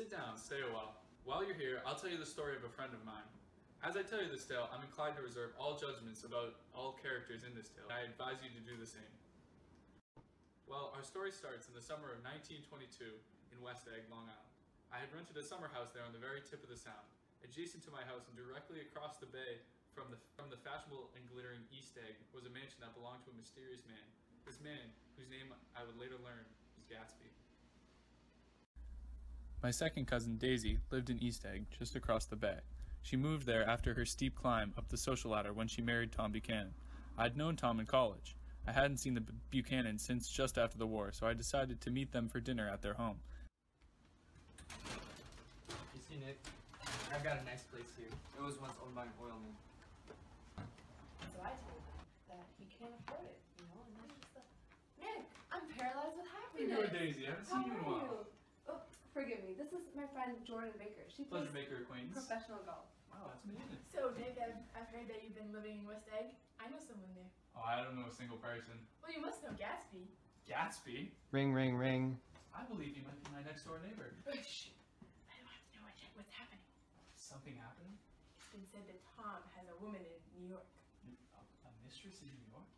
Sit down, stay a while. While you're here, I'll tell you the story of a friend of mine. As I tell you this tale, I'm inclined to reserve all judgments about all characters in this tale, and I advise you to do the same. Well, our story starts in the summer of 1922 in West Egg, Long Island. I had rented a summer house there on the very tip of the Sound. Adjacent to my house and directly across the bay from the fashionable and glittering East Egg was a mansion that belonged to a mysterious man. This man, whose name I would later learn, was Gatsby. My second cousin, Daisy, lived in East Egg, just across the bay. She moved there after her steep climb up the social ladder when she married Tom Buchanan. I'd known Tom in college. I hadn't seen the Buchanans since just after the war, so I decided to meet them for dinner at their home. You see, Nick, I've got a nice place here. It was once owned by an oilman. So I told him that he can't afford it, you know, and that's just Nick, I'm paralyzed with happiness. How are you doing, Daisy? I haven't seen you in a while. Oh, forgive me. This is my friend Jordan Baker. She plays Pleasure to make your acquaintance. professional golf. Wow, that's amazing. So, Nick, I've heard that you've been living in West Egg. I know someone there. Oh, I don't know a single person. Well, you must know Gatsby. Gatsby? Ring, ring, ring. I believe you might be my next door neighbor. Shh. I don't have to know what's happening. Something happening? It's been said that Tom has a woman in New York. A mistress in New York?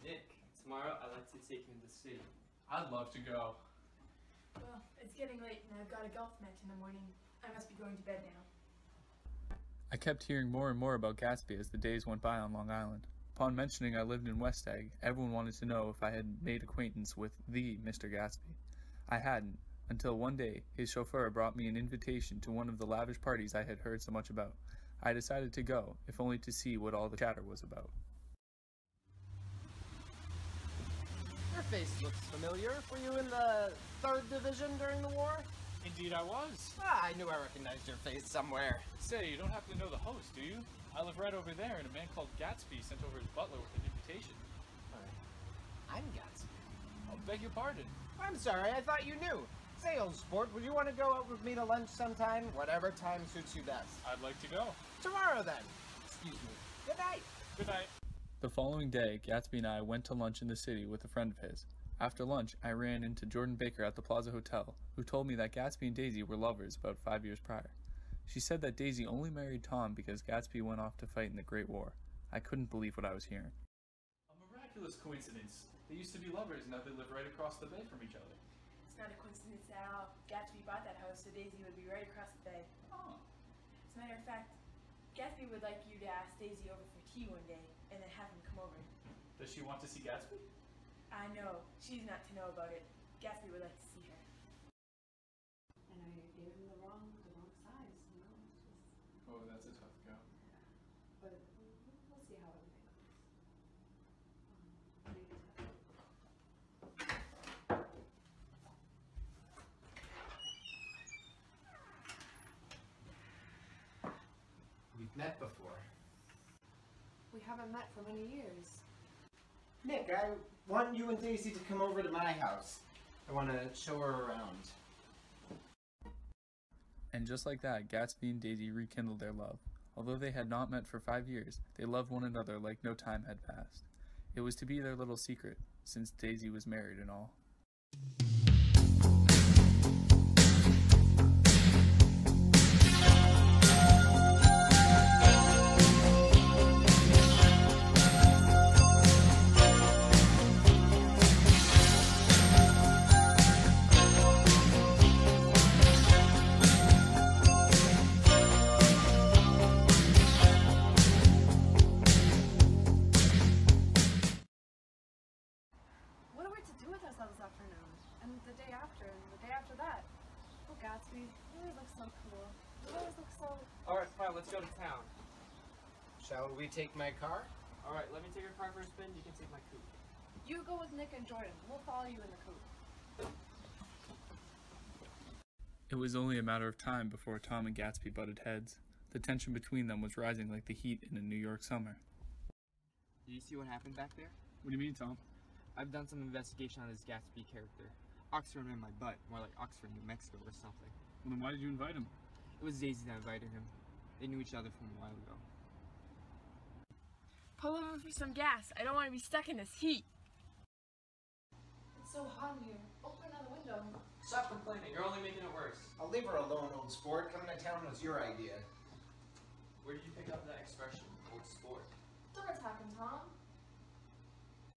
Nick, tomorrow I'd like to take you to the city. I'd love to go. Well, it's getting late and I've got a golf match in the morning. I must be going to bed now. I kept hearing more and more about Gatsby as the days went by on Long Island. Upon mentioning I lived in West Egg, everyone wanted to know if I had made acquaintance with the Mr. Gatsby. I hadn't, until one day his chauffeur brought me an invitation to one of the lavish parties I had heard so much about. I decided to go, if only to see what all the chatter was about. Your face looks familiar. Were you in the 3rd Division during the war? Indeed I was. Ah, I knew I recognized your face somewhere. Say, you don't happen to know the host, do you? I live right over there, and a man called Gatsby sent over his butler with an invitation. I'm Gatsby. I'll beg your pardon. I'm sorry, I thought you knew. Say, old sport, would you want to go out with me to lunch sometime? Whatever time suits you best. I'd like to go. Tomorrow, then. Excuse me. Good night. Good night. The following day, Gatsby and I went to lunch in the city with a friend of his. After lunch, I ran into Jordan Baker at the Plaza Hotel, who told me that Gatsby and Daisy were lovers about 5 years prior. She said that Daisy only married Tom because Gatsby went off to fight in the Great War. I couldn't believe what I was hearing. A miraculous coincidence. They used to be lovers, and now they live right across the bay from each other. It's not a coincidence at all. Gatsby bought that house so Daisy would be right across the bay. Oh. As a matter of fact, Gatsby would like you to ask Daisy over for tea one day and then have him come over. Does she want to see Gatsby? I know. She's not to know about it. Gatsby would like to see her. And I gave him the wrong size, you know. It's just, Oh, that's a tough go. but we'll see how everything goes. Maybe We've met before. we haven't met for many years. Nick, I want you and Daisy to come over to my house. I want to show her around. And just like that, Gatsby and Daisy rekindled their love. Although they had not met for 5 years, they loved one another like no time had passed. It was to be their little secret, since Daisy was married and all. What are we to do with ourselves this afternoon? And the day after, and the day after that? Oh, Gatsby, you always look so cool. You always look so... Alright, fine, let's go to town. Shall we take my car? Alright, let me take your car for a spin, you can take my coupe. You go with Nick and Jordan. We'll follow you in the coupe. It was only a matter of time before Tom and Gatsby butted heads. The tension between them was rising like the heat in a New York summer. Did you see what happened back there? What do you mean, Tom? I've done some investigation on this Gatsby character. Oxford in my butt, more like Oxford, New Mexico or something. Well, then why did you invite him? It was Daisy that invited him. They knew each other from a while ago. Pull over for some gas. I don't want to be stuck in this heat. so hot in here. Open another window. Stop complaining. You're only making it worse. I'll leave her alone, old sport. Coming to town was your idea. Where did you pick up that expression, old sport? Don't attack him, Tom.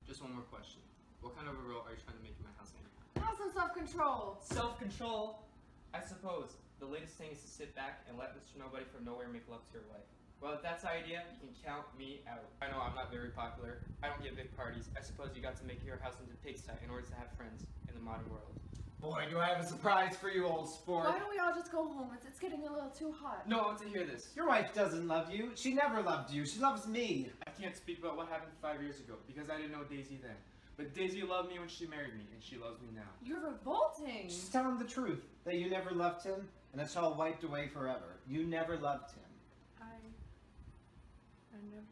Just one more question. What kind of a role are you trying to make in my house anyhow? Have some self-control. Self-control? I suppose. The latest thing is to sit back and let Mr. Nobody from Nowhere make love to your wife. Well, if that's the idea, you can count me out. I know I'm not very popular. I don't give big parties. I suppose you got to make your house into pigsty in order to have friends in the modern world. Boy, do I have a surprise for you, old sport. Why don't we all just go home? It's getting a little too hot. No, I want to hear this. Your wife doesn't love you. She never loved you. She loves me. I can't speak about what happened 5 years ago because I didn't know Daisy then. But Daisy loved me when she married me, and she loves me now. You're revolting. Just tell him the truth, that you never loved him, and it's all wiped away forever. You never loved him.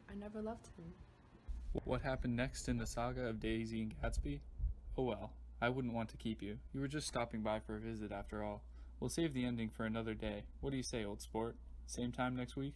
I never loved him. What happened next in the saga of Daisy and Gatsby? Oh well, I wouldn't want to keep you. You were just stopping by for a visit after all. We'll save the ending for another day. What do you say, old sport? Same time next week?